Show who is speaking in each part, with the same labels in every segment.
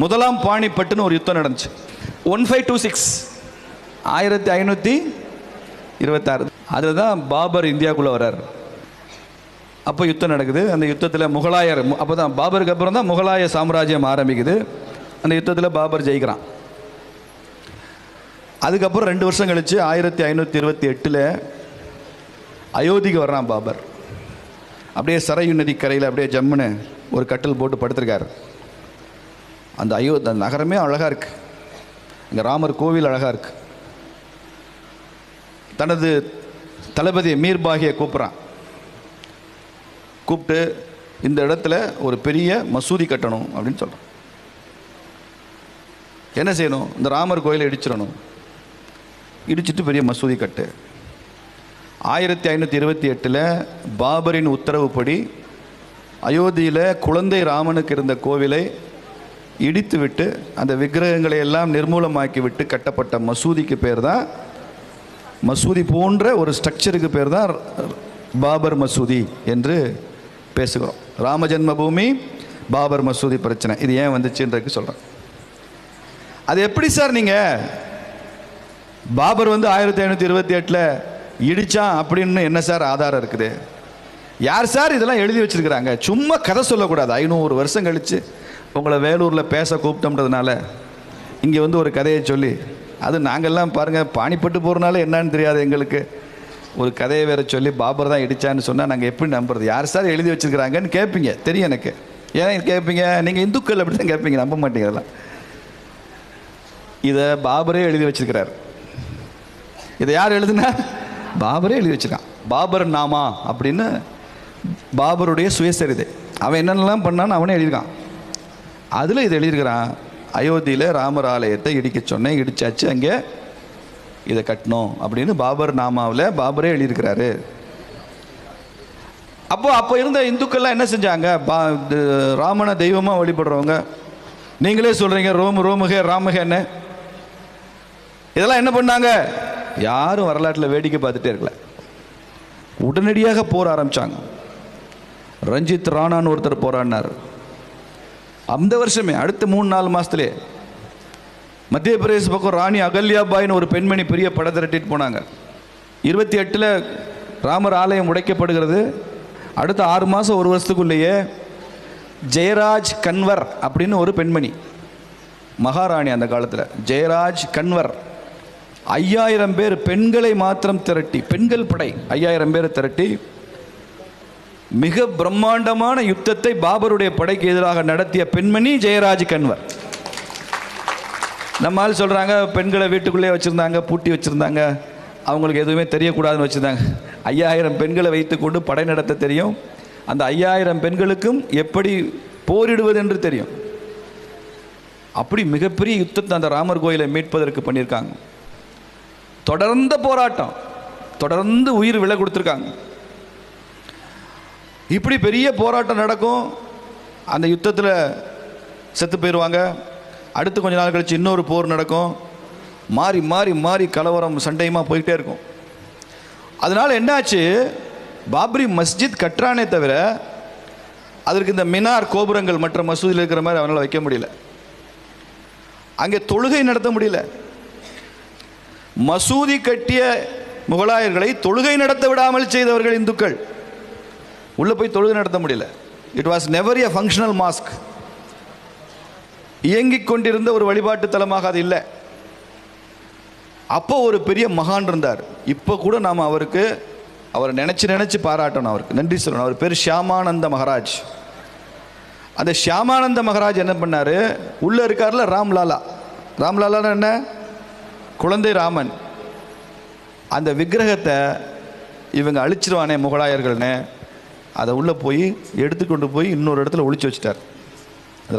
Speaker 1: முதலாம் பாணிப்பட்டுன்னு ஒரு யுத்தம் நடந்துச்சு. 1526 1526. அதில் தான் பாபர் இந்தியாவுக்குள்ளே வர்றார். அப்போ யுத்தம் நடக்குது. அந்த யுத்தத்தில் முகலாயர், அப்போ தான் பாபருக்கு அப்புறம் தான் முகலாய சாம்ராஜ்யம் ஆரம்பிக்குது. அந்த யுத்தத்தில் பாபர் ஜெயிக்கிறான். அதுக்கப்புறம் 2 வருஷம் கழித்து 1528 அயோத்திக்கு வர்றான் பாபர். அப்படியே சரையு நதி கரையில் அப்படியே ஜம்முன்னு ஒரு கட்டில் போட்டு படுத்திருக்காரு. அந்த அந்த நகரமே அழகாக இருக்குது. இங்கே ராமர் கோவில் அழகாக இருக்குது. தனது தளபதி மீர்பாகியை கூப்பிட்றான். கூப்பிட்டு இந்த இடத்துல ஒரு பெரிய மசூதி கட்டணும் அப்படின்னு சொல்கிறான். என்ன செய்யணும்? இந்த ராமர் கோயிலை இடிச்சிடணும். இடிச்சிட்டு பெரிய மசூதி கட்டு. 1528 பாபரின் உத்தரவுப்படி அயோத்தியில் குழந்தை ராமனுக்கு இருந்த கோவிலை இடித்து விட்டு அந்த விக்கிரகங்களை எல்லாம் நிர்மூலமாக்கி விட்டு கட்டப்பட்ட மசூதிக்கு பேர் தான், மசூதி போன்ற ஒரு ஸ்ட்ரக்சருக்கு பேர் தான் பாபர் மசூதி என்று பேசுகிறோம். ராம ஜென்மபூமி பாபர் மசூதி பிரச்சனை இது ஏன் வந்துச்சுன்றதுக்கு சொல்கிறேன். அது எப்படி சார் நீங்கள் பாபர் 1528 இடிச்சான் அப்படின்னு என்ன சார் ஆதாரம் இருக்குது? யார் சார் இதெல்லாம் எழுதி வச்சிருக்கிறாங்க? சும்மா கதை சொல்லக்கூடாது. 500 வருஷம் கழித்து உங்களை வேலூரில் பேச கூப்பிட்டோம்ன்றதுனால இங்கே ஒரு கதையை சொல்லி, அது நாங்கள்லாம் பாருங்கள் பாணிப்பட்டு போகிறனால என்னன்னு தெரியாது எங்களுக்கு, ஒரு கதையை வேற சொல்லி பாபர் தான் இடிச்சான்னு சொன்னால் நாங்கள் எப்படி நம்புறது? யார் சார் எழுதி வச்சிருக்கிறாங்கன்னு கேட்பீங்க. தெரியும் எனக்கு. ஏன் கேட்பீங்க? நீங்கள் இந்துக்கள் அப்படி தான் கேட்பீங்க, நம்ப மாட்டீங்க. அதெல்லாம் இதை பாபரே எழுதி வச்சிருக்கிறார். இதை யார் எழுதுனா? பாபரே எழுதி வச்சிருக்கான். பாபர் நாமா அப்படின்னு பாபருடைய சுயசரிதை. அவன் என்னென்னலாம் பண்ணான்னு அவனே எழுதியிருக்கான். அதில் இதை எழுதியிருக்கிறான். அயோத்தியில் ராமர் ஆலயத்தை இடிக்க சொன்னேன், இடிச்சாச்சு, அங்கே இதை கட்டணும் அப்படின்னு பாபர் நாமாவில் பாபரே எழுதியிருக்கிறாரு. அப்போ இருந்த இந்துக்கள்லாம் என்ன செஞ்சாங்க? ராமனை தெய்வமாக வழிபடுறவங்க, நீங்களே சொல்கிறீங்க ரோமுகே ராமகேன்னு, இதெல்லாம் என்ன பண்ணாங்க? யாரும் வரலாற்றில் வேடிக்கை பார்த்துட்டே இருக்கல. உடனடியாக போர் ஆரம்பித்தாங்க. ரஞ்சித் ராணான்னு ஒருத்தர் போராடினார். அந்த வருஷமே அடுத்த 3-4 மாதத்துலேயே மத்திய பிரதேச பக்கம் ராணி அகல்யாபாயின்னு ஒரு பெண்மணி பெரிய படை திரட்டிட்டு போனாங்க. 28 ராமர் ஆலயம் உடைக்கப்படுகிறது. அடுத்த 6 மாதம் 1 வருஷத்துக்குள்ளேயே ஜெயராஜ் கன்வர் அப்படின்னு ஒரு பெண்மணி, மகாராணி அந்த காலத்தில், ஜெயராஜ் கன்வர் 5000 பேர் பெண்களை மாத்திரம் திரட்டி, பெண்கள் படை 5000 பேரை திரட்டி மிக பிரம்மாண்டமான யுத்தத்தை பாபருடைய படைக்கு எதிராக நடத்திய பெண்மணி ஜெயராஜ் கன்வர். நம்மால் சொல்கிறாங்க பெண்களை வீட்டுக்குள்ளே வச்சுருந்தாங்க, பூட்டி வச்சுருந்தாங்க, அவங்களுக்கு எதுவுமே தெரியக்கூடாதுன்னு வச்சுருந்தாங்க. 5000 பெண்களை வைத்துக்கொண்டு படை நடத்த தெரியும். அந்த 5000 பெண்களுக்கும் எப்படி போரிடுவது என்று தெரியும். அப்படி மிகப்பெரிய யுத்தத்தை அந்த ராமர் கோயிலை மீட்பதற்கு பண்ணியிருக்காங்க. தொடர்ந்த போராட்டம், தொடர்ந்து உயிர் விலை கொடுத்துருக்காங்க. இப்படி பெரிய போராட்டம் நடக்கும். அந்த யுத்தத்தில் செத்து போயிடுவாங்க. அடுத்து கொஞ்ச நாள் கழிச்சு இன்னொரு போர் நடக்கும். மாறி மாறி மாறி கலவரம் சண்டையுமா போய்கிட்டே இருக்கும். அதனால் என்னாச்சு? பாபரி மஸ்ஜித் கட்டுறானே தவிர அதற்கு இந்த மினார் கோபுரங்கள் மற்ற மசூதியில் இருக்கிற மாதிரி அவனால் வைக்க முடியல. அங்கே தொழுகை நடத்த முடியல. மசூதி கட்டிய முகலாயர்களை தொழுகை நடத்த விடாமல் செய்தவர்கள் இந்துக்கள். உள்ளே போய் தொழுகை நடத்த முடியல. It was never a functional mask. இயங்கிக் கொண்டிருந்த ஒரு வழிபாட்டு தலமாக அது இல்லை. அப்போ ஒரு பெரிய மகான் இருந்தார். இப்போ கூட நாம் அவரை நினச்சி பாராட்டணும், அவருக்கு நன்றி சொல்லணும். அவர் பேர் ஷியாமானந்த மகாராஜ். அந்த ஷியாமானந்த மகாராஜ் என்ன பண்ணார்? உள்ளே இருக்கார்ல ராம்லாலா. ராம்லாலான்னு என்ன? குழந்தை ராமன். அந்த விக்கிரகத்தை இவங்க அழிச்சிருவானே முகலாயர்கள்னு, அதை உள்ளே போய் எடுத்துக்கொண்டு போய் இன்னொரு இடத்துல ஒழிச்சு வச்சுட்டார்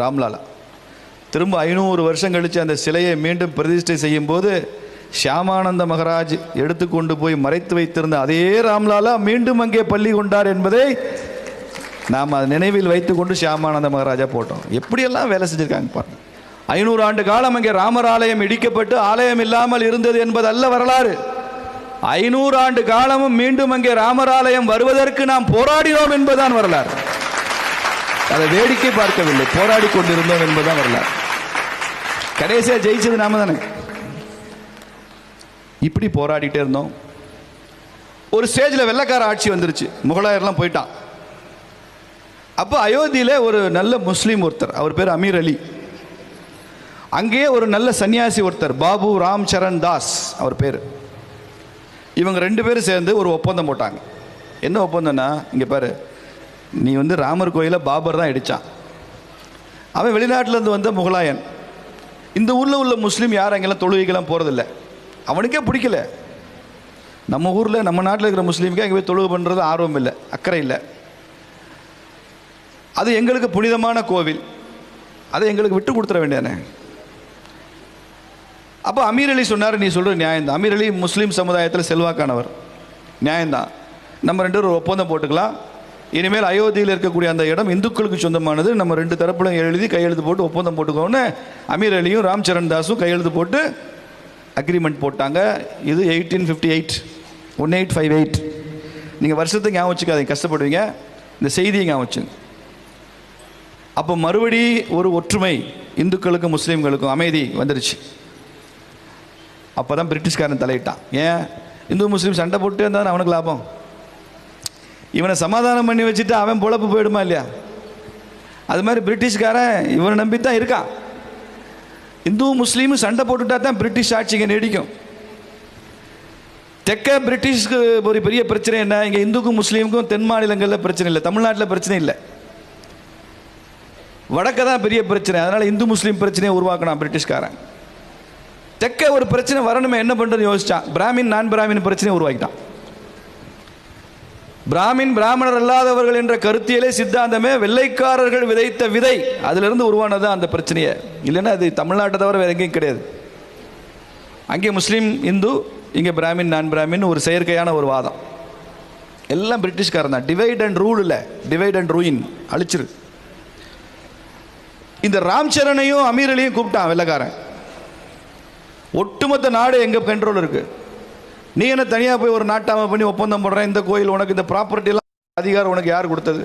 Speaker 1: ராம்லாலா. திரும்ப 500 வருஷம் கழித்து அந்த சிலையை மீண்டும் பிரதிஷ்டை செய்யும்போது ஷியாமானந்த மகாராஜ் எடுத்துக்கொண்டு போய் மறைத்து வைத்திருந்த அதே ராம்லாலா மீண்டும் அங்கே பள்ளி கொண்டார் என்பதை நாம் அதை நினைவில் வைத்துக்கொண்டு ஷியாமானந்த மகாராஜா போட்டோம். எப்படியெல்லாம் வேலை செஞ்சுருக்காங்க பாருங்க. 500 ஆண்டு காலம் அங்கே ராமர் ஆலயம் இடிக்கப்பட்டு ஆலயம் இல்லாமல் இருந்தது என்பது அல்ல வரலாறு. 500 ஆண்டு காலமும் மீண்டும் அங்கே ராமர் ஆலயம் வருவதற்கு நாம் போராடினோம் என்பதுதான் வரலாறு. அதை வேடிக்கை பார்க்கவில்லை, போராடி கொண்டிருந்தோம் என்பதுதான் வரலாறு. கடைசியாக ஜெயிச்சது நாம தானே. இப்படி போராடிட்டே இருந்தோம். ஒரு ஸ்டேஜில் வெள்ளைக்கார ஆட்சி வந்துருச்சு, முகலாயர்லாம் போயிட்டான். அப்போ அயோத்தியில் ஒரு நல்ல முஸ்லீம் ஒருத்தர், அவர் பேர் அமீர் அலி. அங்கேயே ஒரு நல்ல சன்னியாசி ஒருத்தர், பாபு ராம் சரண் தாஸ் அவர் பேர். இவங்க 2 பேரும் சேர்ந்து ஒரு ஒப்பந்தம் போட்டாங்க. என்ன ஒப்பந்தம்னா, இங்கே பாரு, நீ ராமர் கோயிலை பாபர் தான் இடித்தான். அவன் வெளிநாட்டிலேருந்து வந்த முகலாயன். இந்த ஊரில் உள்ள முஸ்லீம் யாரும் அங்கெல்லாம் தொழுகைக்கெல்லாம் போகிறதில்ல, அவனுக்கே பிடிக்கல. நம்ம ஊரில் நம்ம நாட்டில் இருக்கிற முஸ்லீமுக்கு அங்கே போய் தொழுகை பண்ணுறது ஆர்வம் இல்லை, அக்கறை இல்லை. அது எங்களுக்கு புனிதமான கோவில், அதை எங்களுக்கு விட்டு கொடுத்துட வேண்டியானே. அப்போ அமீர் அலி சொன்னார், நீ சொல்கிற நியாயம்தான். அமீர் அலி முஸ்லீம் சமுதாயத்தில் செல்வாக்கானவர், நியாயம்தான். நம்ம 2 பேரும் ஒரு ஒப்பந்தம் போட்டுக்கலாம். இனிமேல் அயோத்தியில் இருக்கக்கூடிய அந்த இடம் இந்துக்களுக்கு சொந்தமானது, நம்ம 2 தரப்புலும் எழுதி கையெழுத்து போட்டு ஒப்பந்தம் போட்டுக்கோன்னு அமீர் அலியும் ராம் சரண் தாஸும் கையெழுத்து போட்டு அக்ரிமெண்ட் போட்டாங்க. இது 1858. நீங்கள் வருஷத்துக்கு ஞாபகம் வச்சுக்காதீங்க, கஷ்டப்படுவீங்க. இந்த செய்தியை ஞாபகம் வச்சுங்க. அப்போ மறுபடி ஒரு ஒற்றுமை, இந்துக்களுக்கும் முஸ்லீம்களுக்கும் அமைதி வந்துருச்சு. அப்போ தான் பிரிட்டிஷ்காரன் தலையிட்டான். ஏன், இந்து முஸ்லீம் சண்டை போட்டு இருந்தால் அவனுக்கு லாபம். இவனை சமாதானம் பண்ணி வச்சுட்டு அவன் பொழப்பு போயிடுமா இல்லையா? அது மாதிரி பிரிட்டிஷ்காரன் இவனை நம்பித்தான் இருக்கான். இந்து முஸ்லீமும் சண்டை போட்டுட்டா தான் பிரிட்டிஷ் ஆட்சிங்க நீடிக்கும். தெற்க பிரிட்டிஷ்க்கு ஒரு பெரிய பிரச்சனை என்ன, இங்கே இந்துக்கும் முஸ்லீமுக்கும் தென் மாநிலங்களில் பிரச்சனை இல்லை, தமிழ்நாட்டில் பிரச்சனை இல்லை. வடக்க தான் பெரிய பிரச்சனை. அதனால் இந்து முஸ்லீம் பிரச்சனையை உருவாக்கினான் பிரிட்டிஷ்காரன். தெற்க ஒரு பிரச்சனை வரணுமே, என்ன பண்ணுறது யோசிச்சான். பிராமின் நான் பிராமின் பிரச்சனையை உருவாக்கிட்டான். பிராமின் பிராமணர் அல்லாதவர்கள் என்ற கருத்தியலே சித்தாந்தமே வெள்ளைக்காரர்கள் விதைத்த விதை, அதிலிருந்து உருவானது அந்த பிரச்சனையை. இல்லைன்னா அது தமிழ்நாட்டை தவிர வேறு எங்கேயும் கிடையாது. அங்கே முஸ்லீம் இந்து, இங்கே பிராமின் நான் பிராமின் ஒரு செயற்கையான ஒரு வாதம். எல்லாம் பிரிட்டிஷ்காரன் தான். டிவைட் அண்ட் ரூல் இல்லை, டிவைட் அண்ட் ரூயின், அழிச்சிரு. இந்த ராம் சரணையும் அமீர் அலியும் கூப்பிட்டான் வெள்ளைக்காரன். ஒட்டுமொத்த நாடு எங்கள் கண்ட்ரோல் இருக்கு, நீ என்ன தனியாக போய் ஒரு நாட்டாமை பண்ணி ஒப்பந்தம் போடுறேன், இந்த கோயில் உனக்கு இந்த ப்ராப்பர்ட்டிலாம் அதிகாரம் உனக்கு யார் கொடுத்தது,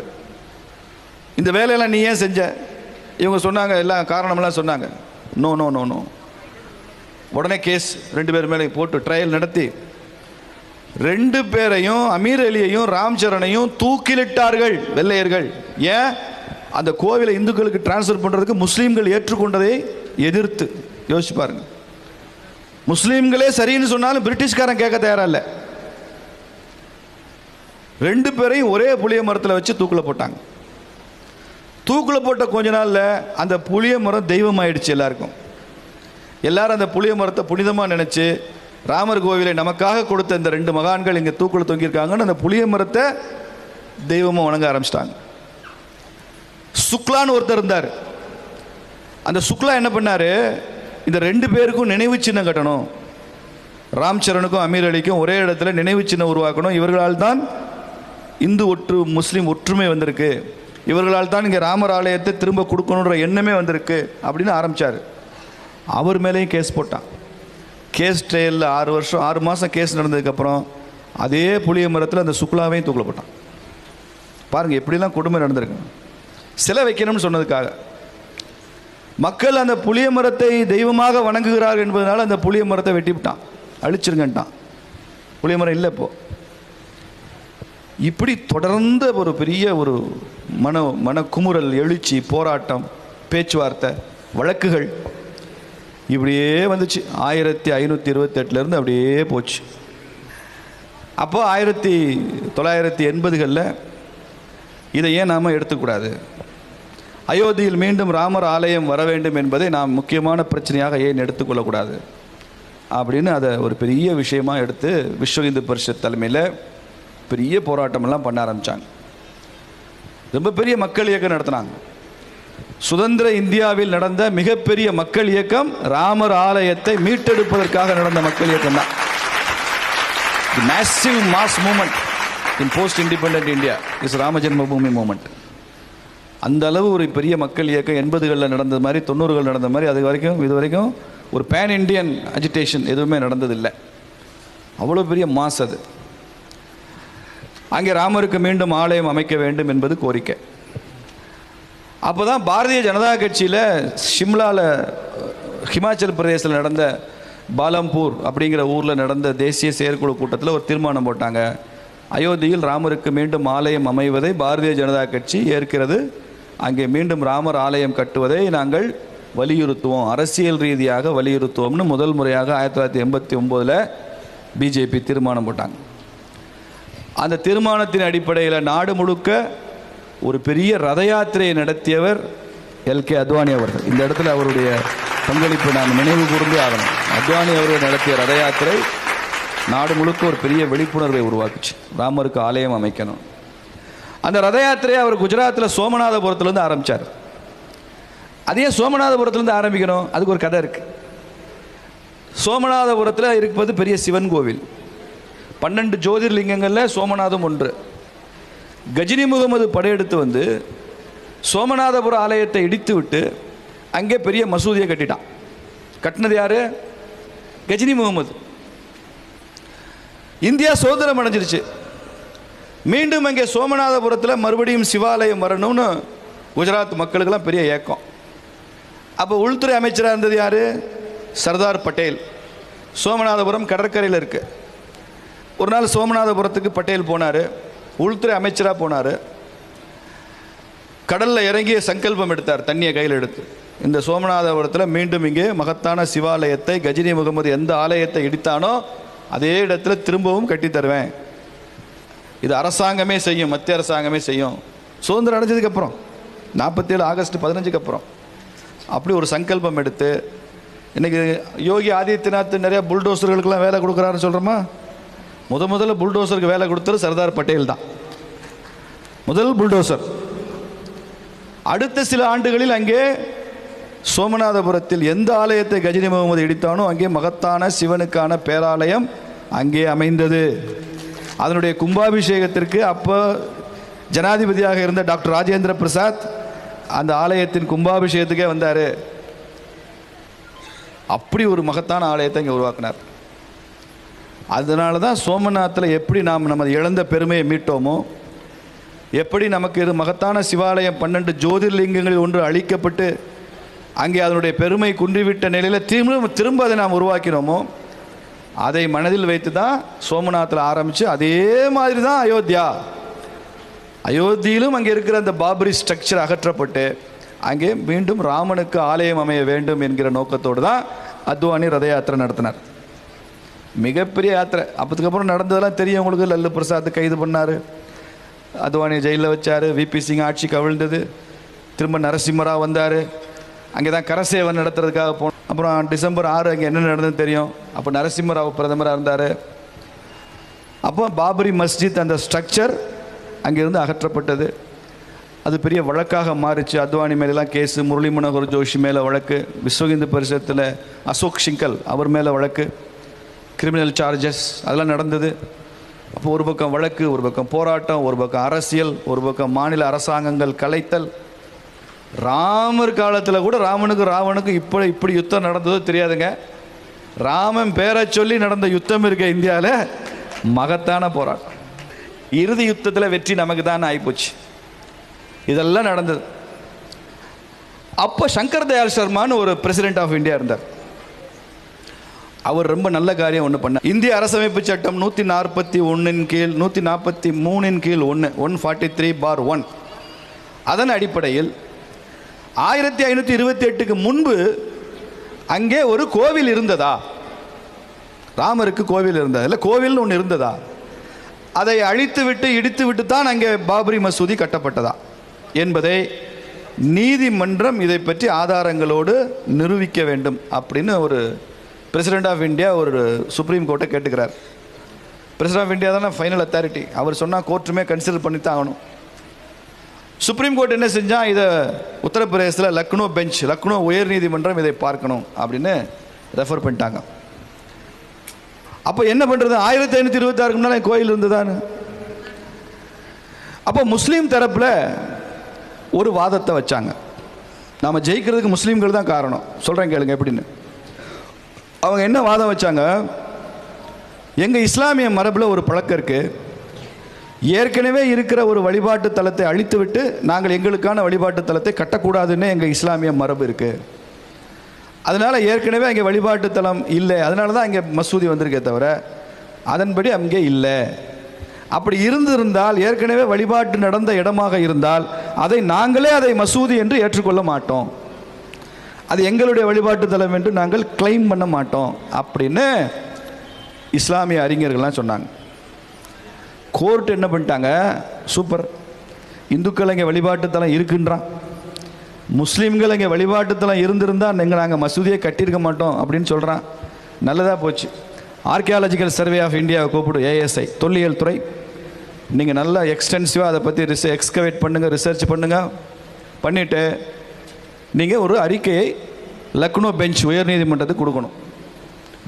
Speaker 1: இந்த வேலையெல்லாம் நீ ஏன் செஞ்ச? இவங்க சொன்னாங்க, எல்லாம் காரணமெல்லாம் சொன்னாங்க. No no no no. உடனே கேஸ் 2 பேர் மேலே போட்டு ட்ரையல் நடத்தி 2 பேரையும், அமீர் அலியையும் ராம் சரணையும் தூக்கிலிட்டார்கள் வெள்ளையர்கள். ஏன், அந்த கோவிலை இந்துக்களுக்கு டிரான்ஸ்ஃபர் பண்ணுறதுக்கு முஸ்லீம்கள் ஏற்றுக்கொண்டதை எதிர்த்து. யோசிச்சு பாருங்க, முஸ்லீம்களே சரின்னு சொன்னாலும் பிரிட்டிஷ்காரன் கேட்க தயாரா இல்லை. 2 பேரையும் ஒரே புளிய மரத்தில் வச்சு தூக்கில் போட்டாங்க. தூக்கில் போட்ட கொஞ்ச நாளில் அந்த புளிய மரம் தெய்வம் ஆயிடுச்சு எல்லாருக்கும். எல்லாரும் அந்த புளிய மரத்தை புனிதமாக நினச்சி, ராமர் கோவிலை நமக்காக கொடுத்த இந்த 2 மகான்கள் இங்கே தூக்கில் தொங்கியிருக்காங்கன்னு அந்த புளிய மரத்தை தெய்வமாக வணங்க ஆரம்பிச்சிட்டாங்க. சுக்லான்னு ஒருத்தர் இருந்தார். அந்த சுக்லா என்ன பண்ணார், இந்த 2 பேருக்கும் நினைவு சின்னம் கட்டணும், ராம் சரணுக்கும் அமீர் அலிக்கும் ஒரே இடத்துல நினைவு சின்னம் உருவாக்கணும், இவர்களால் தான் இந்து முஸ்லீம் ஒற்றுமை வந்திருக்கு, இவர்களால் தான் இங்கே ராமர் ஆலயத்தை திரும்ப கொடுக்கணுன்ற எண்ணமே வந்திருக்கு அப்படின்னு ஆரம்பித்தார். அவர் மேலேயும் கேஸ் போட்டான். கேஸ் ட்ரையலில் 6 மாதம் கேஸ் நடந்ததுக்கப்புறம் அதே புளிய மரத்தில் அந்த சுக்லாவையும் தூக்கில் போட்டான். பாருங்கள் எப்படிலாம் கொடுமை நடந்திருக்கு. சிலை வைக்கணும்னு சொன்னதுக்காக மக்கள் அந்த புளிய மரத்தை தெய்வமாக வணங்குகிறார்கள் என்பதனால அந்த புளிய மரத்தை வெட்டிவிட்டான், அழிச்சிருங்கன்ட்டான். புளிய மரம் இல்லை இப்போ. இப்படி தொடர்ந்த ஒரு பெரிய ஒரு மனக்குமுறல், எழுச்சி, போராட்டம், பேச்சுவார்த்தை, வழக்குகள் இப்படியே வந்துச்சு. 1528 அப்படியே போச்சு. அப்போ 1980களில் இதை ஏன் நாம் எடுத்துக்கூடாது, அயோத்தியில் மீண்டும் ராமர் ஆலயம் வர வேண்டும் என்பதை நாம் முக்கியமான பிரச்சனையாக ஏன் எடுத்துக்கொள்ளக்கூடாது அப்படின்னு அதை ஒரு பெரிய விஷயமாக எடுத்து விஸ்வ இந்து பரிஷத் தலைமையில் பெரிய போராட்டமெல்லாம் பண்ண ஆரம்பித்தாங்க. ரொம்ப பெரிய மக்கள் இயக்கம் நடத்தினாங்க. சுதந்திர இந்தியாவில் நடந்த மிகப்பெரிய மக்கள் இயக்கம் ராமர் ஆலயத்தை மீட்டெடுப்பதற்காக நடந்த மக்கள் இயக்கம் தான். Massive mass movement in post independent India is Rama Janmabhoomi movement. அந்த அளவு ஒரு பெரிய மக்கள் இயக்கம் 80களில் நடந்தது மாதிரி, 90கள் நடந்த மாதிரி இது வரைக்கும் ஒரு பேன் இண்டியன் அஜிடேஷன் எதுவுமே நடந்ததில்லை. அவ்வளோ பெரிய மாஸ் அது. அங்கே ராமருக்கு மீண்டும் ஆலயம் அமைக்க வேண்டும் என்பது கோரிக்கை. அப்போ தான் பாரதிய ஜனதா கட்சியில் ஷிம்லாவில் ஹிமாச்சல் பிரதேசத்தில் நடந்த பாலம்பூர் அப்படிங்கிற ஊரில் நடந்த தேசிய செயற்குழு கூட்டத்தில் ஒரு தீர்மானம் போட்டாங்க. அயோத்தியில் ராமருக்கு மீண்டும் ஆலயம் அமைவதை பாரதிய ஜனதா கட்சி ஏற்கிறது. அங்கே மீண்டும் ராமர் ஆலயம் கட்டுவதை நாங்கள் வலியுறுத்துவோம், அரசியல் ரீதியாக வலியுறுத்துவோம்னு முதல் முறையாக 1989 பிஜேபி தீர்மானம் போட்டாங்க. அந்த தீர்மானத்தின் அடிப்படையில் நாடு முழுக்க ஒரு பெரிய ரத யாத்திரையை நடத்தியவர் எல்கே அத்வானி அவர்கள். இந்த இடத்துல அவருடைய பங்களிப்பு நாம் நினைவு கூர்ந்தே ஆகணும். அத்வானி அவர்கள் நடத்திய ரத யாத்திரை நாடு முழுக்க ஒரு பெரிய விழிப்புணர்வை உருவாக்குச்சு, ராமருக்கு ஆலயம் அமைக்கணும். அந்த ரத யாத்திரையை அவர் குஜராத்தில் சோமநாதபுரத்துலேருந்து ஆரம்பித்தார். அதே சோமநாதபுரத்துலேருந்து ஆரம்பிக்கணும், அதுக்கு ஒரு கதை இருக்குது. சோமநாதபுரத்தில் இருப்பது பெரிய சிவன் கோவில். 12 ஜோதிர்லிங்கங்களில் சோமநாதம் ஒன்று. கஜினி முகமது படையெடுத்து வந்து சோமநாதபுர ஆலயத்தை இடித்து விட்டு அங்கே பெரிய மசூதியை கட்டிட்டான். கட்டினது யார்? கஜினி முகமது. இந்தியா சுதந்திரம் அடைஞ்சிருச்சு. மீண்டும் அங்கே சோமநாதபுரத்தில் மறுபடியும் சிவாலயம் வரணும்னு குஜராத் மக்களுக்கெல்லாம் பெரிய ஏக்கம். அப்போ உள்துறை அமைச்சராக இருந்தது யார்? சர்தார் பட்டேல். சோமநாதபுரம் கடற்கரையில் இருக்கு. ஒரு நாள் சோமநாதபுரத்துக்கு பட்டேல் போனார், உள்துறை அமைச்சராக போனார். கடலில் இறங்கிய சங்கல்பம் எடுத்தார், தண்ணியை கையில் எடுத்து. இந்த சோமநாதபுரத்தில் மீண்டும் இங்கே மகத்தான சிவாலயத்தை, கஜினி முகமது எந்த ஆலயத்தை இடித்தானோ அதே இடத்துல திரும்பவும் கட்டித்தருவேன். இது அரசாங்கமே செய்யும், மத்திய அரசாங்கமே செய்யும். சுதந்திரம் அடைஞ்சதுக்கப்புறம் 47 ஆகஸ்ட் 15 அப்புறம் அப்படி ஒரு சங்கல்பம் எடுத்து இன்றைக்கி யோகி ஆதித்யநாத் நிறைய புல்டோசர்களுக்கெல்லாம் வேலை கொடுக்குறாருன்னு சொல்கிறோமா? முதல்ல புல்டோசருக்கு வேலை கொடுத்தது சர்தார் பட்டேல் தான், முதல் புல்டோசர். அடுத்த சில ஆண்டுகளில் அங்கே சோமநாதபுரத்தில் எந்த ஆலயத்தை கஜினி முகமது இடித்தானோ அங்கே மகத்தான சிவனுக்கான பேராலயம் அங்கே அமைந்தது. அதனுடைய கும்பாபிஷேகத்திற்கு அப்போ ஜனாதிபதியாக இருந்த டாக்டர் ராஜேந்திர பிரசாத் அந்த ஆலயத்தின் கும்பாபிஷேகத்துக்கே வந்தார். அப்படி ஒரு மகத்தான ஆலயத்தை இங்கே உருவாக்கினார். அதனால தான் சோமநாத்தில் எப்படி நாம் நமது இழந்த பெருமையை மீட்டோமோ, எப்படி நமக்கு இது மகத்தான சிவாலயம் 12 ஜோதிர்லிங்கங்களில் ஒன்று அழிக்கப்பட்டு அங்கே அதனுடைய பெருமை குன்றிவிட்ட நிலையில் திரும்ப அதை நாம் உருவாக்கினோமோ, அதை மனதில் வைத்து தான் சோமநாத்தில் ஆரம்பித்து அதே மாதிரி தான் அயோத்தியிலும் அங்கே இருக்கிற அந்த பாபரி ஸ்ட்ரக்சர் அகற்றப்பட்டு அங்கே மீண்டும் ராமனுக்கு ஆலயம் அமைய வேண்டும் என்கிற நோக்கத்தோடு தான் அத்வானி ரத யாத்திரை நடத்தினார். மிகப்பெரிய யாத்திரை. அப்பதுக்கப்புறம் நடந்ததெல்லாம் தெரியும் உங்களுக்கு. லல்லு பிரசாத் கைது பண்ணார், அத்வானி ஜெயிலில் வச்சார், விபி சிங் ஆட்சி கவிழ்ந்தது, திரும்ப நரசிம்மராவ் வந்தார், அங்கே தான் கரசேவை நடத்துறதுக்காக போனோம். அப்புறம் டிசம்பர் 6 அங்கே என்ன நடந்ததுன்னு தெரியும். அப்போ நரசிம்மராவ் பிரதமராக இருந்தார். அப்போ பாபரி மஸ்ஜித் அந்த ஸ்ட்ரக்சர் அங்கேருந்து அகற்றப்பட்டது. அது பெரிய வழக்காக மாறிச்சு. அத்வானி மேலெலாம் கேஸு, முரளி மனோகர் ஜோஷி மேலே வழக்கு, விஸ்வ இந்து பரிஷத்தில் அசோக் சிங்கல் அவர் மேலே வழக்கு, கிரிமினல் சார்ஜஸ் அதெல்லாம் நடந்தது. அப்போ ஒரு பக்கம் வழக்கு, ஒரு பக்கம் போராட்டம், ஒரு பக்கம் அரசியல், ஒரு பக்கம் மாநில அரசாங்கங்கள் கலைத்தல். ராமர் காலத்தில் கூட ராவனுக்கும் இப்படி யுத்தம் நடந்ததோ தெரியாதுங்க. ராமன் பேரை சொல்லி நடந்த யுத்தம் இருக்க இந்தியாவில் மகத்தான போராட்டம். இறுதி யுத்தத்தில் வெற்றி நமக்கு தான் ஆகிப்போச்சு. இதெல்லாம் நடந்தது. அப்போ சங்கர் தயாள் சர்மான்னு ஒரு பிரசிடென்ட் ஆஃப் இந்தியா இருந்தார். அவர் ரொம்ப நல்ல காரியம் ஒன்று பண்ணார். இந்திய அரசமைப்பு சட்டம் 141 கீழ் 143 கீழ் 143/1 அதன் அடிப்படையில் 1528க்கு முன்பு அங்கே ஒரு கோவில் இருந்ததா? ராமருக்கு கோவில் இருந்ததா? இல்லை கோவில்னு ஒன்று இருந்ததா? அதை அழித்து விட்டு இடித்து விட்டு தான் அங்கே பாபரி மசூதி கட்டப்பட்டதா என்பதை நீதிமன்றம் இதை பற்றி ஆதாரங்களோடு நிரூபிக்க வேண்டும் அப்படின்னு ஒரு பிரசிடென்ட் ஆஃப் இந்தியா ஒரு சுப்ரீம் கோர்ட்டை கேட்டுக்கிறார். பிரசிடென்ட் ஆஃப் இந்தியா தானே ஃபைனல் அத்தாரிட்டி. அவர் சொன்னால் கோர்ட்டுமே கன்சிடர் பண்ணி தான் ஆகணும். சுப்ரீம் கோர்ட் என்ன செஞ்சால், இதை உத்தரப்பிரதேசத்தில் லக்னோ உயர் நீதிமன்றம் இதை பார்க்கணும் அப்படின்னு ரெஃபர் பண்ணிட்டாங்க. அப்போ என்ன பண்ணுறது? 1526க்கு முன்னாலே கோயில் இருந்ததான்னு. அப்போ முஸ்லீம் தரப்பில் ஒரு வாதத்தை வச்சாங்க. நாம் ஜெயிக்கிறதுக்கு முஸ்லீம்கள் தான் காரணம். சொல்கிறேன் கேளுங்க எப்படின்னு. அவங்க என்ன வாதம் வச்சாங்க? எங்கள் இஸ்லாமிய மரபில் ஒரு பழக்கம் இருக்குது. ஏற்கனவே இருக்கிற ஒரு வழிபாட்டு தலத்தை அழித்துவிட்டு நாங்கள் எங்களுக்கான வழிபாட்டு தலத்தை கட்டக்கூடாதுன்னு எங்கள் இஸ்லாமிய மரபு இருக்குது. அதனால் ஏற்கனவே அங்கே வழிபாட்டு தலம் இல்லை, அதனால தான் அங்கே மசூதி வந்திருக்கே தவிர அதன்படி அங்கே இல்லை. அப்படி இருந்திருந்தால், ஏற்கனவே வழிபாட்டு நடந்த இடமாக இருந்தால், நாங்களே அதை மசூதி என்று ஏற்றுக்கொள்ள மாட்டோம். அது எங்களுடைய வழிபாட்டு தலம் என்று நாங்கள் கிளைம் பண்ண மாட்டோம் அப்படின்னு இஸ்லாமிய அறிஞர்கள்லாம் சொன்னாங்க. கோர்ட் என்ன பண்ணிட்டாங்க, சூப்பர், இந்துக்கள் இங்கே வழிபாட்டு தலம் இருக்குன்றான், முஸ்லீம்கள் இங்கே வழிபாட்டு தலம் இருந்திருந்தால் நாங்கள் மசூதியை கட்டியிருக்க மாட்டோம் அப்படின்னு சொல்கிறான். நல்லதாக போச்சு. ஆர்கியாலஜிக்கல் சர்வே ஆஃப் இந்தியாவை கூப்பிடு, ஏஎஸ்ஐ தொல்லியல் துறை, நீங்கள் நல்லா எக்ஸ்டென்சிவாக அதை பற்றி எக்ஸ்கவேட் பண்ணுங்கள், ரிசர்ச் பண்ணுங்கள். பண்ணிவிட்டு நீங்கள் ஒரு அறிக்கையை லக்னோ பெஞ்ச் உயர்நீதிமன்றத்துக்கு கொடுக்கணும்.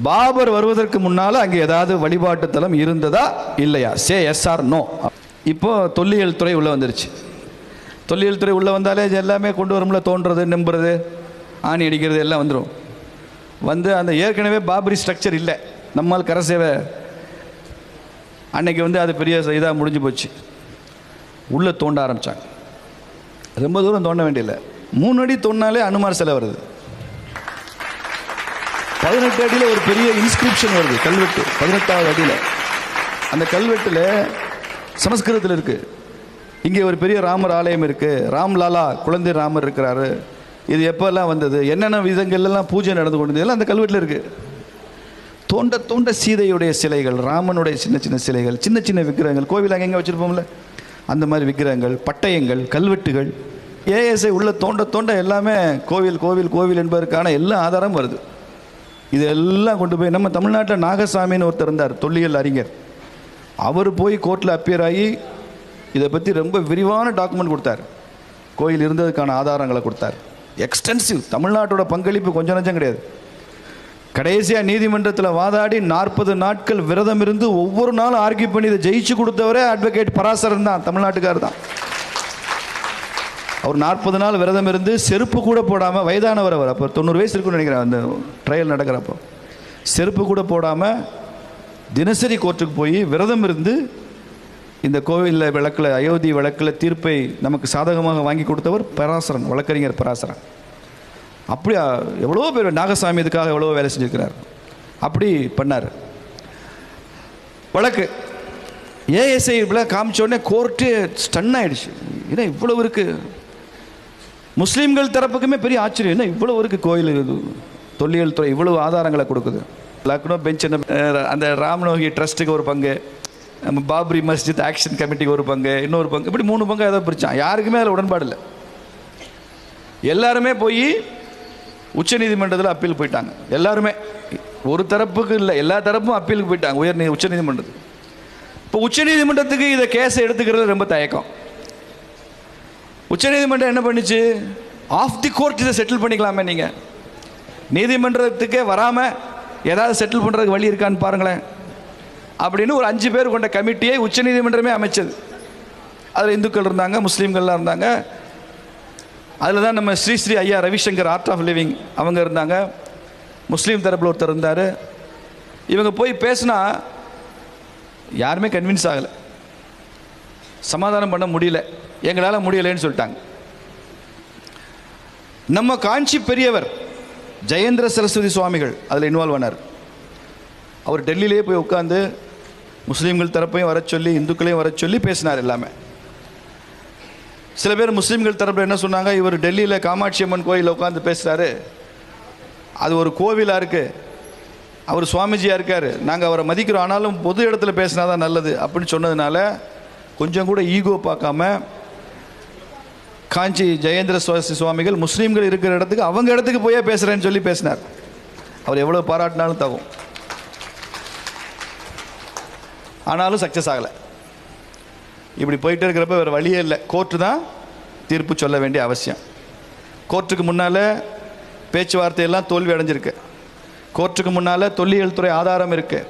Speaker 1: பாபர் வருவதற்கு முன்னால் அங்கே ஏதாவது வழிபாட்டு தலம் இருந்ததா இல்லையா, சே எஸ் ஆர் நோ. இப்போது தொல்லியல் துறை உள்ளே வந்துருச்சு. தொல்லியல் துறை உள்ளே வந்தாலே எல்லாமே கொண்டு வரும்ல, தோன்றது, நம்புறது, ஆணி அடிக்கிறது எல்லாம் வந்துடும். வந்து அந்த ஏற்கனவே பாபரி ஸ்ட்ரக்சர் இல்லை, நம்மால் கரசேவை அன்னைக்கு அது பெரிய இதாக முடிஞ்சு போச்சு. உள்ளே தோண்ட ஆரம்பித்தாங்க. ரொம்ப தூரம் தோண்ட வேண்டியதில்லை, 3 அடி தோண்டினாலே அனுமார் சிலை வருது. 18 அடியில் ஒரு பெரிய இன்ஸ்கிரிப்ஷன் வருது, கல்வெட்டு 18வது அடியில். அந்த கல்வெட்டில் சமஸ்கிருதத்தில் இருக்குது, இங்கே ஒரு பெரிய ராமர் ஆலயம் இருக்குது, ராம்லாலா குழந்தை ராமர் இருக்கிறாரு, இது எப்போல்லாம் வந்தது, என்னென்ன விதங்கள்லாம் பூஜை நடந்து கொண்டது எல்லாம் அந்த கல்வெட்டில் இருக்குது. தோண்ட தோண்ட சீதையுடைய சிலைகள், ராமனுடைய சின்ன சின்ன சிலைகள், சின்ன சின்ன விக்கிரகங்கள், கோவில் அங்கே வச்சுருப்போம்ல அந்த மாதிரி விக்கிரகங்கள், பட்டயங்கள், கல்வெட்டுகள், ஏஎஸ்ஐ உள்ள தோண்ட தோண்ட எல்லாமே கோவில் கோவில் கோவில் என்பதற்கான எல்லா ஆதாரம் வருது. இதெல்லாம் கொண்டு போய் நம்ம தமிழ்நாட்டில் நாகசாமின்னு ஒருத்தர் இருந்தார், தொல்லியல் அறிஞர். அவர் போய் கோர்ட்டில் அப்பியர் ஆகி இதை பற்றி ரொம்ப விரிவான டாக்குமெண்ட் கொடுத்தார், கோயில் இருந்ததுக்கான ஆதாரங்களை கொடுத்தார். எக்ஸ்டென்சிவ். தமிழ்நாட்டோட பங்களிப்பு கொஞ்சம் நஞ்சம் கிடையாது. கடைசியாக நீதிமன்றத்தில் வாதாடி 40 நாட்கள் விரதம் இருந்து ஒவ்வொரு நாளும் ஆர்கியூ பண்ணி இதை ஜெயிச்சு கொடுத்தவரே அட்வொகேட் பராசரன் தான், தமிழ்நாட்டுக்காரர் தான். அவர் 40 நாள் விரதம் இருந்து செருப்பு கூட போடாமல், வயதானவர் அவர், அப்போ 90 வயசு இருக்குன்னு நினைக்கிறேன், அந்த ட்ரையல் நடக்கிறப்போ செருப்பு கூட போடாமல் தினசரி கோர்ட்டுக்கு போய் விரதம் இருந்து இந்த கோவிலில் வழக்கில், அயோத்தி வழக்கில் தீர்ப்பை நமக்கு சாதகமாக வாங்கி கொடுத்தவர் பராசரன், வழக்கறிஞர் பராசரன். அப்படி எவ்வளோ பேர், நாகசாமி இதுக்காக எவ்வளோ வேலை செஞ்சுருக்கிறார். அப்படி பண்ணார். வழக்கு ஏஎஸ்ஐ காமிச்சோடனே கோர்ட்டு ஸ்டன் ஆகிடுச்சு. ஏன்னா இவ்வளவு இருக்குது. முஸ்லீம்கள் தரப்புக்குமே பெரிய ஆச்சரியம், என்ன இவ்வளோ இருக்குது கோயில், தொல்லியல் துறை இவ்வளவு ஆதாரங்களை கொடுக்குது. லக்னோ பெஞ்ச் அந்த ராம்னோகி ட்ரஸ்ட்டுக்கு ஒரு பங்கு, நம்ம பாபரி மஸ்ஜித் ஆக்ஷன் கமிட்டிக்கு ஒரு பங்கு, இன்னொரு பங்கு, இப்படி 3 பங்கு ஏதோ பிரித்தான். யாருக்குமே அதில் உடன்பாடு இல்லை. எல்லாருமே போய் உச்சநீதிமன்றத்தில் அப்பீல் போயிட்டாங்க. எல்லாருமே, ஒரு தரப்புக்கு இல்லை, எல்லா தரப்பும் அப்பீலுக்கு போயிட்டாங்க உச்சநீதிமன்றத்துக்கு. இப்போ உச்சநீதிமன்றத்துக்கு இதை கேஸை எடுத்துக்கிறது ரொம்ப தயக்கம். உச்சநீதிமன்றம் என்ன பண்ணிச்சு, ஆஃப் தி கோர்ட் இதை செட்டில் பண்ணிக்கலாமே, நீங்கள் நீதிமன்றத்துக்கே வராமல் ஏதாவது செட்டில் பண்ணுறதுக்கு வழி இருக்கான்னு பாருங்களேன் அப்படின்னு ஒரு 5 பேர் கொண்ட கமிட்டியை உச்சநீதிமன்றமே அமைச்சது. அதில் இந்துக்கள் இருந்தாங்க, முஸ்லீம்கள்லாம் இருந்தாங்க. அதில் தான் நம்ம ஸ்ரீ ஐயா ரவிசங்கர், ஆர்ட் ஆஃப் லிவிங், அவங்க இருந்தாங்க. முஸ்லீம் தரப்பில் ஒருத்தர் இருந்தார். இவங்க போய் பேசினா யாருமே கன்வின்ஸ் ஆகலை, சமாதானம் பண்ண முடியல, எங்களால் முடியலைன்னு சொல்லிட்டாங்க. நம்ம காஞ்சி பெரியவர் ஜெயேந்திர சரஸ்வதி சுவாமிகள் அதில் இன்வால்வ் ஆனார். அவர் டெல்லியிலே போய் உட்காந்து முஸ்லீம்கள் தரப்பையும் வர சொல்லி, இந்துக்களையும் வர சொல்லி பேசினார் எல்லாமே. சில பேர் முஸ்லீம்கள் தரப்பில் என்ன சொன்னாங்க, இவர் டெல்லியில் காமாட்சி அம்மன் கோயிலில் உட்காந்து பேசுகிறாரு, அது ஒரு கோவிலாக இருக்குது, அவர் சுவாமிஜியாக இருக்கார், நாங்கள் அவரை மதிக்கிறோம், ஆனாலும் பொது இடத்துல பேசினா தான் நல்லது அப்படின்னு சொன்னதுனால கொஞ்சம் கூட ஈகோ பார்க்காம காஞ்சி ஜெயேந்திர சரஸ்வதி சுவாமிகள் முஸ்லீம்கள் இருக்கிற இடத்துக்கு, அவங்க இடத்துக்கு போயே பேசுகிறேன்னு சொல்லி பேசினார். அவர் எவ்வளோ பாராட்டினாலும் தகும். ஆனாலும் சக்ஸஸ் ஆகலை. இப்படி போயிட்டு இருக்கிறப்ப வேறு வழியே இல்லை, கோர்ட்டு தான் தீர்ப்பு சொல்ல வேண்டிய அவசியம். கோர்ட்டுக்கு முன்னால் பேச்சுவார்த்தையெல்லாம் தோல்வி அடைஞ்சிருக்கு. கோர்ட்டுக்கு முன்னால் தொல்லியல் துறை ஆதாரம் இருக்குது.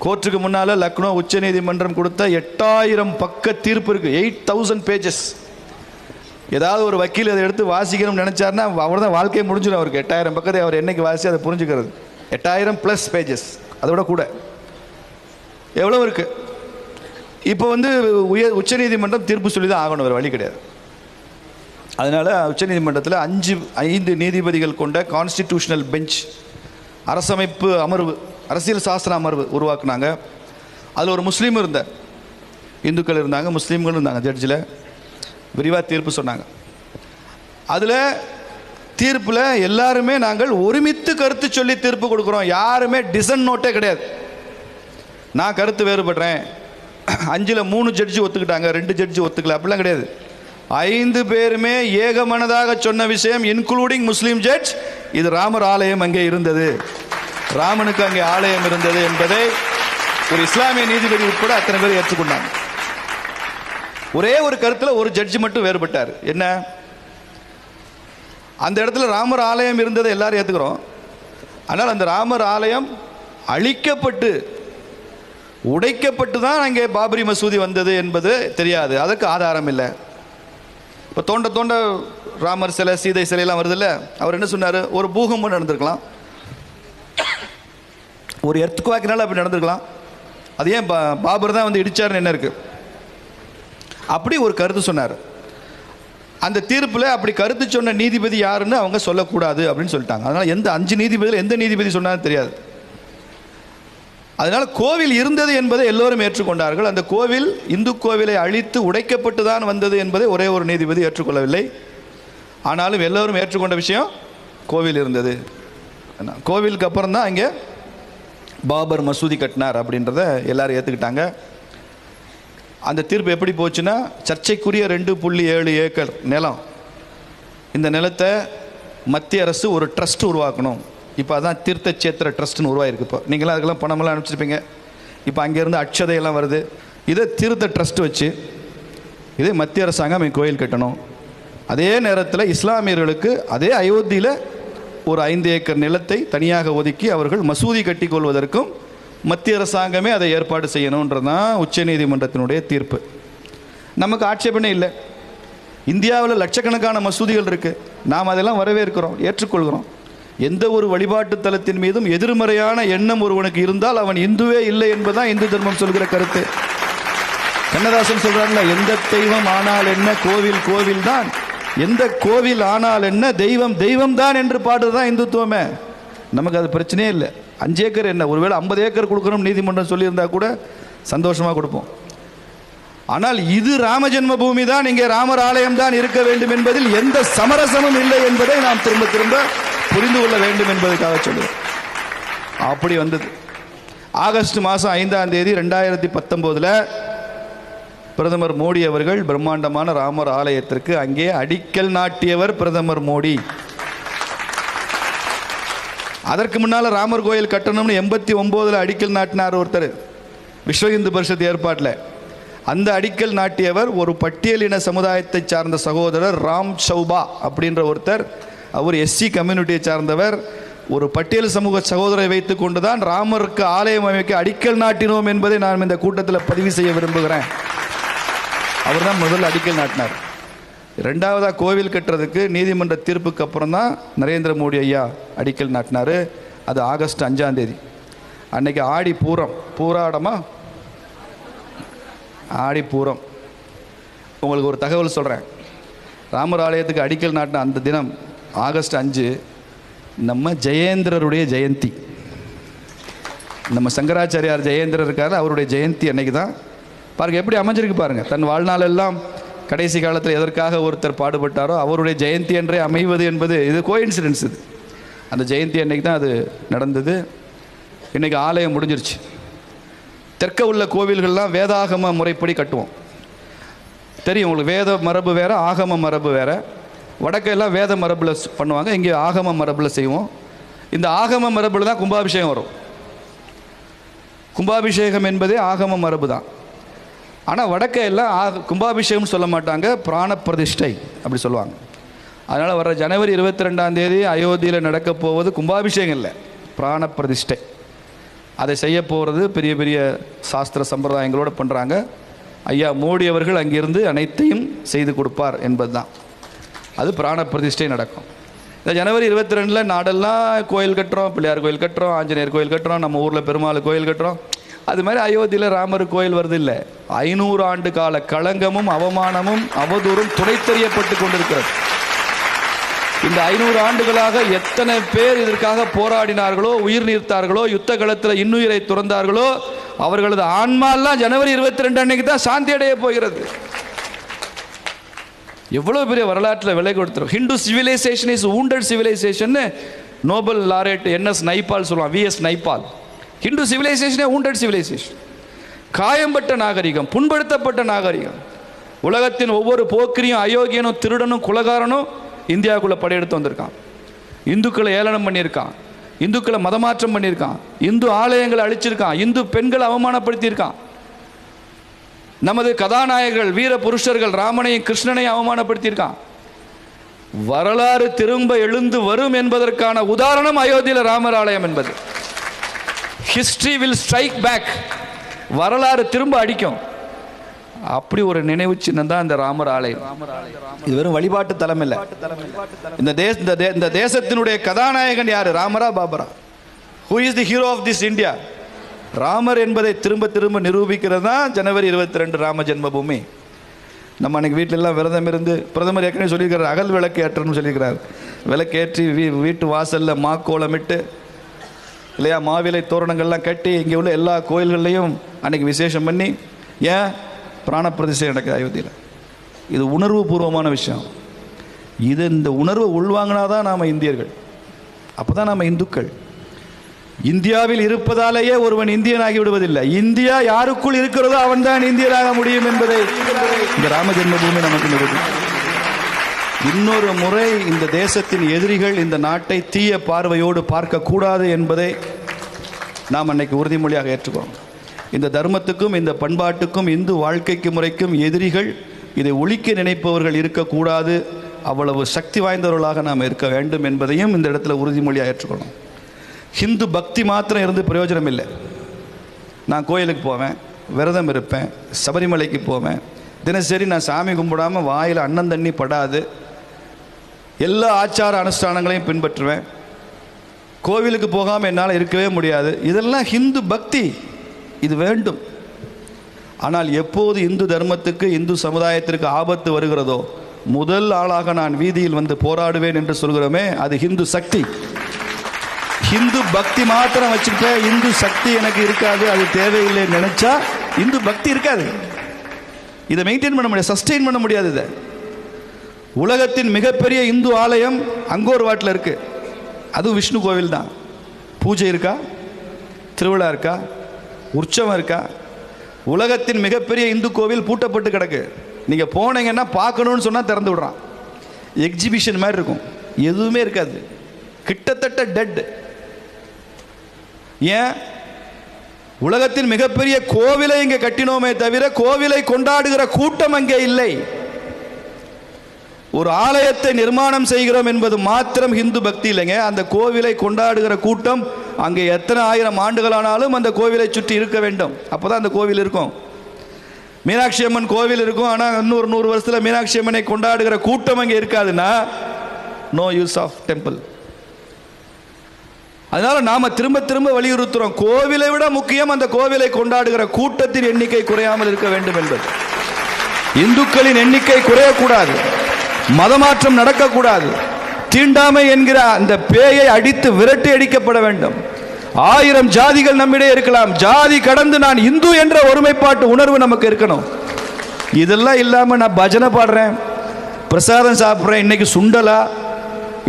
Speaker 1: கோர்ட்டுக்கு முன்னால் லக்னோ உச்சநீதிமன்றம் கொடுத்த 8000 பக்க தீர்ப்பு இருக்குது, 8000 பேஜஸ். ஏதாவது ஒரு வக்கீல் அதை எடுத்து வாசிக்கணும்னு நினச்சாருன்னா அவர் தான் வாழ்க்கையை முடிஞ்சிடும். அவருக்கு 8000 பக்கத்தை அவர் என்னைக்கு வாசி அதை புரிஞ்சுக்கிறது. 8000+ பேஜஸ், அதோட கூட எவ்வளோ இருக்குது. இப்போ உச்சநீதிமன்றம் தீர்ப்பு சொல்லி தான் ஆகணும், வேறு வழி கிடையாது. அதனால் உச்சநீதிமன்றத்தில் 5 நீதிபதிகள் கொண்ட கான்ஸ்டிடியூஷனல் பெஞ்ச், அரசமைப்பு அமர்வு, அரசியல் சாஸ்திர அமர்வு உருவாக்குனாங்க. அதில் ஒரு முஸ்லீம் இருந்தார், இந்துக்கள் இருந்தாங்க, முஸ்லீம்களும் இருந்தாங்க. ஜட்ஜில் விரிவாக தீர்ப்பு சொன்னாங்க. அதில் தீர்ப்பில் எல்லாருமே நாங்கள் ஒருமித்து கருத்து சொல்லி தீர்ப்பு கொடுக்குறோம், யாருமே டிசன் நோட்டே கிடையாது. நான் கருத்து வேறுபடுறேன், 5ல் 3 ஜட்ஜி ஒத்துக்கிட்டாங்க, 2 ஜட்ஜி ஒத்துக்கல, அப்படிலாம் கிடையாது. 5 பேருமே ஏகமனதாக சொன்ன விஷயம், இன்க்ளூடிங் முஸ்லீம் ஜட்ஜ், இது ராமர் ஆலயம் அங்கே இருந்தது, ராமனுக்கு அங்கே ஆலயம் இருந்தது என்பதை ஒரு இஸ்லாமிய நீதிபதி உட்பட அத்தனை பேர் ஏற்றுக்கொண்டாங்க. ஒரே ஒரு கருத்தில் ஒரு ஜட்ஜி மட்டும் வேறுபட்டார். என்ன? அந்த இடத்துல ராமர் ஆலயம் இருந்ததை எல்லாரும் ஏற்றுக்கிறோம், ஆனால் அந்த ராமர் ஆலயம் அழிக்கப்பட்டு உடைக்கப்பட்டு தான் அங்கே பாபரி மசூதி வந்தது என்பது தெரியாது, அதுக்கு ஆதாரம் இல்லை. இப்போ தோண்ட தோண்ட ராமர் சிலை, சீதை சிலையெல்லாம் வருதில்ல, அவர் என்ன சொன்னார்? ஒரு பூகம்பம் நடந்திருக்கலாம், ஒரு எர்த்குவாக்கினால அப்படி நடந்திருக்கலாம், அது ஏன் பாபர் தான் வந்து இடிச்சார்னு என்ன இருக்கு? அப்படி ஒரு கருத்து சொன்னார். அந்த தீர்ப்பில் அப்படி கருத்து சொன்ன நீதிபதி யாருன்னு அவங்க சொல்லக்கூடாது அப்படின்னு சொல்லிட்டாங்க. அதனால் எந்த 5 நீதிபதியில் எந்த நீதிபதி சொன்னாலும் தெரியாது. அதனால் கோவில் இருந்தது என்பதை எல்லோரும் ஏற்றுக்கொண்டார்கள். அந்த கோவில் இந்து கோவிலை அழித்து உடைக்கப்பட்டு தான் வந்தது என்பதை ஒரே ஒரு நீதிபதி ஏற்றுக்கொள்ளவில்லை. ஆனாலும் எல்லோரும் ஏற்றுக்கொண்ட விஷயம் கோவில் இருந்தது. கோவிலுக்கு அப்புறம் தான் இங்கே பாபர் மசூதி கட்டினார் அப்படின்றத எல்லாரும் ஏற்றுக்கிட்டாங்க. அந்த தீர்ப்பு எப்படி போச்சுன்னா, சர்ச்சைக்குரிய 2.7 ஏக்கர் நிலம், இந்த நிலத்தை மத்திய அரசு ஒரு ட்ரஸ்ட் உருவாக்கணும். இப்போ அதான் தீர்த்த சேத்திர ட்ரஸ்ட்னு உருவாயிருக்கு. இப்போ நீங்களாம் அதுக்கெல்லாம் பணமெல்லாம் அனுப்பிச்சிருப்பீங்க. இப்போ அங்கேருந்து அட்சதையெல்லாம் வருது. இதை தீர்த்த ட்ரஸ்ட் வச்சு இதே மத்திய அரசாங்கம் கோயில் கட்டணும். அதே நேரத்தில் இஸ்லாமியர்களுக்கு அதே அயோத்தியில் ஒரு 5 ஏக்கர் நிலத்தை தனியாக ஒதுக்கி அவர்கள் மசூதி கட்டி கொள்வதற்கும் மத்திய அரசாங்கமே அதை ஏற்பாடு செய்யணுன்றது தான் உச்சநீதிமன்றத்தினுடைய தீர்ப்பு. நமக்கு ஆட்சேபனை இல்லை. இந்தியாவில் லட்சக்கணக்கான மசூதிகள் இருக்குது, நாம் அதெல்லாம் வரவேற்கிறோம், ஏற்றுக்கொள்கிறோம். எந்த ஒரு வழிபாட்டு தலத்தின் மீதும் எதிர்மறையான எண்ணம் ஒருவனுக்கு இருந்தால் அவன் இந்துவே இல்லை என்பதுதான் இந்து தர்மம் சொல்கிற கருத்து. கண்ணதாசன் சொல்றாங்கல்ல, எந்த தெய்வம் ஆனால் என்ன, கோவில் கோவில் தான், எந்த கோவில் ஆனால் என்ன, தெய்வம் தெய்வம் தான் என்று பாடுறதுதான் இந்துத்துவமே. நமக்கு அது பிரச்சனையே இல்லை. 5 ஏக்கர் என்ன, ஒருவேளை 50 ஏக்கர் கொடுக்கணும் நீதிமன்றம் சொல்லியிருந்தா கூட சந்தோஷமாக கொடுப்போம். ஆனால் இது ராமஜென்ம பூமி தான், இங்கே ராமர் ஆலயம் தான் இருக்க வேண்டும் என்பதில் எந்த சமரசமும் இல்லை என்பதை நாம் திரும்ப திரும்ப புரிந்து கொள்ள வேண்டும் என்பதற்காக சொல்லுவோம். அப்படி வந்தது. ஆகஸ்ட் மாதம் 5ஆம் தேதி 2019 பிரதமர் மோடி அவர்கள் பிரம்மாண்டமான ராமர் ஆலயத்திற்கு அங்கே அடிக்கல் நாட்டியவர் பிரதமர் மோடி. அதற்கு முன்னால் ராமர் கோயில் கட்டணும்னு 89 அடிக்கல் நாட்டினார் ஒருத்தர், விஸ்வ இந்து பரிஷத் ஏற்பாட்டில். அந்த அடிக்கல் நாட்டியவர் ஒரு பட்டியலின சமுதாயத்தை சார்ந்த சகோதரர் ராம் சௌபா அப்படின்ற ஒருத்தர். அவர் எஸ்சி கம்யூனிட்டியை சார்ந்தவர். ஒரு பட்டியல் சமூக சகோதரரை வைத்துக் கொண்டுதான் ராமருக்கு ஆலயம் அமைக்க அடிக்கல் நாட்டினோம் என்பதை நான் இந்த கூட்டத்தில் பதிவு செய்ய விரும்புகிறேன். அவர் தான் முதல் அடிக்கல் நாட்டினார். 2வதாக கோவில் கட்டுறதுக்கு நீதிமன்ற தீர்ப்புக்கு அப்புறம் தான் நரேந்திர மோடி ஐயா அடிக்கல் நாட்டினார். அது ஆகஸ்ட் 5ஆம் தேதி. அன்னைக்கு ஆடி பூரம், பூராடமா ஆடி பூரம். உங்களுக்கு ஒரு தகவல் சொல்கிறேன். ராமர் ஆலயத்துக்கு அடிக்கல் நாட்டின அந்த தினம் ஆகஸ்ட் 5 நம்ம ஜெயேந்திரருடைய ஜெயந்தி. நம்ம சங்கராச்சாரியார் ஜெயேந்திரர் இருக்கார், அவருடைய ஜெயந்தி அன்னைக்கு தான். பாருங்கள் எப்படி அமைஞ்சிருக்கு பாருங்கள். தன் வாழ்நாளெல்லாம் கடைசி காலத்தில் எதற்காக ஒருத்தர் பாடுபட்டாரோ அவருடைய ஜெயந்தி என்றே அமைவது என்பது இது கோஇன்சிடென்ஸ். இது அந்த ஜெயந்தி அன்னைக்கு தான் அது நடந்தது. இன்றைக்கி ஆலயம் முடிஞ்சிருச்சு. தெற்க உள்ள கோவில்கள்லாம் வேதாகம முறைப்படி கட்டுவோம், தெரியும் உங்களுக்கு. வேத மரபு வேறு, ஆகம மரபு வேறு. வடக்கெல்லாம் வேத மரபில் பண்ணுவாங்க, இங்கே ஆகம மரபில் செய்வோம். இந்த ஆகம மரபில் தான் கும்பாபிஷேகம் வரும். கும்பாபிஷேகம் என்பதே ஆகம மரபு தான். ஆனால் வடக்க எல்லாம் கும்பாபிஷேகம்னு சொல்ல மாட்டாங்க, பிராண பிரதிஷ்டை அப்படி சொல்லுவாங்க. அதனால் வர ஜனவரி 22ஆம் தேதி அயோத்தியில் நடக்க போவது கும்பாபிஷேகம் இல்லை, பிராண பிரதிஷ்டை. அதை செய்ய போகிறது பெரிய பெரிய சாஸ்திர சம்பிரதாயங்களோடு பண்ணுறாங்க. ஐயா மோடி அவர்கள் அங்கிருந்து அனைத்தையும் செய்து கொடுப்பார் என்பது தான். அது பிராண பிரதிஷ்டை நடக்கும். இந்த ஜனவரி 22 நாடெல்லாம் கோயில் கட்டுறோம், பிள்ளையார் கோயில் கட்டுறோம், ஆஞ்சநேயர் கோயில் கட்டுறோம், நம்ம ஊரில் பெருமாள் கோயில் கட்டுறோம். அது மாதிரி அயோத்தியில் ராமர் கோயில் வருது இல்லை, 500 ஆண்டு கால களங்கமும் அவமானமும் அவதூறும் துடைத்தெறியப்பட்டு கொண்டிருக்கிறது. இந்த 500 ஆண்டுகளாக எத்தனை பேர் இதற்காக போராடினார்களோ, உயிர் நீர்த்தார்களோ, யுத்த களத்தில் இன்னுயிரை துறந்தார்களோ, அவர்களது ஆன்மாலாம் ஜனவரி 22 அன்னைக்கு தான் சாந்தி அடைய போகிறது. எவ்வளவு பெரிய வரலாற்றில் விலை கொடுத்துரும். Hindu civilisation is wounded civilisation Nobel laureate NS Naipaul சொல்லுவான், VS நைபால். ஹிந்து சிவிலைசேஷனே வூண்டட் சிவிலைசேஷன், காயம்பட்ட நாகரிகம், புண்படுத்தப்பட்ட நாகரிகம். உலகத்தின் ஒவ்வொரு போக்கிரியும் அயோக்கியனும் திருடனும் குலகாரனும் இந்தியாவுக்குள்ள படையெடுத்து வந்திருக்கான். இந்துக்களை ஏளனம் பண்ணியிருக்கான், இந்துக்களை மதமாற்றம் பண்ணியிருக்கான், இந்து ஆலயங்களை அழிச்சிருக்கான், இந்து பெண்களை அவமானப்படுத்தியிருக்கான். நமது கதாநாயகர்கள் வீர புருஷர்கள் ராமனையும் கிருஷ்ணனையும் அவமானப்படுத்தியிருக்கான். வரலாறு திரும்ப எழுந்து வரும் என்பதற்கான உதாரணம் அயோத்தியில் ராமர் ஆலயம் என்பது. ஹிஸ்டரி வில் ஸ்ட்ரைக் பேக், வரலாறு திரும்ப அடிக்கும். அப்படி ஒரு நினைவு சின்னம் தான் இந்த ராமர் ஆலயம். இது வெறும் வழிபாட்டு தலம் இல்லை. இந்த தேசத்தினுடைய கதாநாயகன் யாரு? ராமரா பாபரா? Who is the hero of this India? ராமர் என்பதை திரும்ப திரும்ப நிரூபிக்கிறது தான் ஜனவரி 22 ராம ஜென்மபூமி. நம்ம அன்றைக்கி வீட்டிலெல்லாம் விரதம் இருந்து, பிரதமர் ஏற்கனவே சொல்லியிருக்கிறார், அகல் விளக்கு ஏற்றணும்னு சொல்லியிருக்கிறார். விளக்கேற்றி வீட்டு வாசலில் மாக்கோலமிட்டு இல்லையா, மாவிலை தோரணங்கள்லாம் கட்டி இங்கே உள்ள எல்லா கோயில்கள்லையும் அன்றைக்கி விசேஷம் பண்ணி, ஏன் பிராணப்பிரதிஷ்டை நடக்குது அயோத்தியில். இது உணர்வு பூர்வமான விஷயம். இந்த உணர்வை உள்வாங்கினா தான் நாம் இந்தியர்கள், அப்போ தான் நாம் இந்துக்கள். இந்தியாவில் இருப்பதாலேயே ஒருவன் இந்தியன் ஆகி விடுவதில்லை. இந்தியா யாருக்குள் இருக்கிறதோ அவன் தான் இந்தியனாக முடியும் என்பதை இந்த ராம ஜென்மபூமி நமக்கு நிரூபிக்கும். இன்னொரு முறை இந்த தேசத்தின் எதிரிகள் இந்த நாட்டை தீய பார்வையோடு பார்க்கக்கூடாது என்பதை நாம் அன்னைக்கு உறுதிமொழியாக ஏற்றுக்கோம். இந்த தர்மத்துக்கும் இந்த பண்பாட்டுக்கும் இந்து வாழ்க்கைக்கு முறைக்கும் எதிரிகள், இதை ஒழிக்க நினைப்பவர்கள் இருக்கக்கூடாது. அவ்வளவு சக்தி வாய்ந்தவர்களாக நாம் இருக்க வேண்டும் என்பதையும் இந்த இடத்துல உறுதிமொழியாக ஏற்றுக்கணும். ஹிந்து பக்தி மாத்திரம் இருந்து பிரயோஜனம் இல்லை. நான் கோயிலுக்கு போவேன், விரதம் இருப்பேன், சபரிமலைக்கு போவேன், தினசரி நான் சாமி கும்பிடாமல் வாயில் அன்னம் தண்ணி படாது, எல்லா ஆச்சார அனுஷ்டானங்களையும் பின்பற்றுவேன், கோவிலுக்கு போகாமல் என்னால் இருக்கவே முடியாது. இதெல்லாம் ஹிந்து பக்தி, இது வேண்டும். ஆனால் எப்போது இந்து தர்மத்துக்கு இந்து சமுதாயத்திற்கு ஆபத்து வருகிறதோ முதல் ஆளாக நான் வீதியில் வந்து போராடுவேன் என்று சொல்கிறோமே, அது ஹிந்து சக்தி. ஹிந்து பக்தி மாத்திரம் வச்சுக்கிட்ட இந்து சக்தி எனக்கு இருக்காது, அது தேவையில்லை நினைச்சா இந்து பக்தி இருக்காது. இதை மெயின்டைன் பண்ண முடியாது, சஸ்டெயின் பண்ண முடியாது. இதை உலகத்தின் மிகப்பெரிய இந்து ஆலயம் அங்கோர் வாட்டில் இருக்கு, அதுவும் விஷ்ணு கோவில் தான். பூஜை இருக்கா, திருவிழா இருக்கா, உற்சவம் இருக்கா? உலகத்தின் மிகப்பெரிய இந்து கோவில் பூட்டப்பட்டு கிடக்கு. நீங்கள் போனீங்கன்னா பார்க்கணும்னு சொன்னால் திறந்து விடுறான். எக்ஸிபிஷன் மாதிரி இருக்கும், எதுவுமே இருக்காது, கிட்டத்தட்ட டெட். ஏன்? உலகத்தின் மிகப்பெரிய கோவிலை இங்கே கட்டினோமே தவிர கோவிலை கொண்டாடுகிற கூட்டம் அங்கே இல்லை. ஒரு ஆலயத்தை நிர்மாணம் செய்கிறோம் என்பது மாத்திரம் ஹிந்து பக்தி இல்லைங்க. அந்த கோவிலை கொண்டாடுகிற கூட்டம் அங்கே எத்தனை ஆயிரம் ஆண்டுகளானாலும் அந்த கோவிலை சுற்றி இருக்க வேண்டும். அப்போதான் அந்த கோவில் இருக்கும். மீனாட்சி அம்மன் கோவில் இருக்கும், ஆனால் இன்னொரு 100 வருஷத்தில் மீனாட்சி அம்மனை கொண்டாடுகிற கூட்டம் அங்கே இருக்காதுன்னா நோ யூஸ் ஆஃப் டெம்பிள். அதனால நாம திரும்ப திரும்ப வலியுறுத்துறோம், கோவிலை விட முக்கியம் அந்த கோவிலை கொண்டாடுகிற கூட்டத்தின் எண்ணிக்கை குறையாமல் இருக்க வேண்டும் என்பது. இந்துக்களின் எண்ணிக்கை குறையக்கூடாது, மதமாற்றம் நடக்கக்கூடாது, தீண்டாமை என்கிற அந்த பேயை அடித்து விரட்டி அடிக்கப்பட வேண்டும். 1000 ஜாதிகள் நம்மிடையே இருக்கலாம், ஜாதி கடந்து நான் இந்து என்ற ஒருமைப்பாட்டு உணர்வு நமக்கு இருக்கணும். இதெல்லாம் இல்லாம நான் பஜனை பாடுறேன், பிரசாதம் சாப்பிட்றேன், இன்னைக்கு சுண்டலா,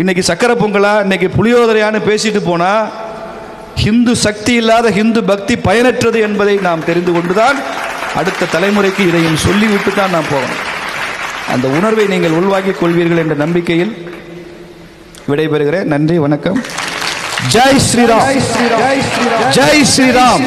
Speaker 1: இன்னைக்கு சக்கரை பொங்கலா, இன்னைக்கு புளியோதரையான்னு பேசிட்டு போனா ஹிந்து சக்தி இல்லாத ஹிந்து பக்தி பயனற்றது என்பதை நாம் தெரிந்து கொண்டுதான் அடுத்த தலைமுறைக்கு இதையும் சொல்லிவிட்டு தான் நாம் போகணும். அந்த உணர்வை நீங்கள் உள்வாங்கிக் கொள்வீர்கள் என்ற நம்பிக்கையில் விடைபெறுகிறேன். நன்றி, வணக்கம். ஜெய் ஸ்ரீராம், ஜெய் ஸ்ரீராம்.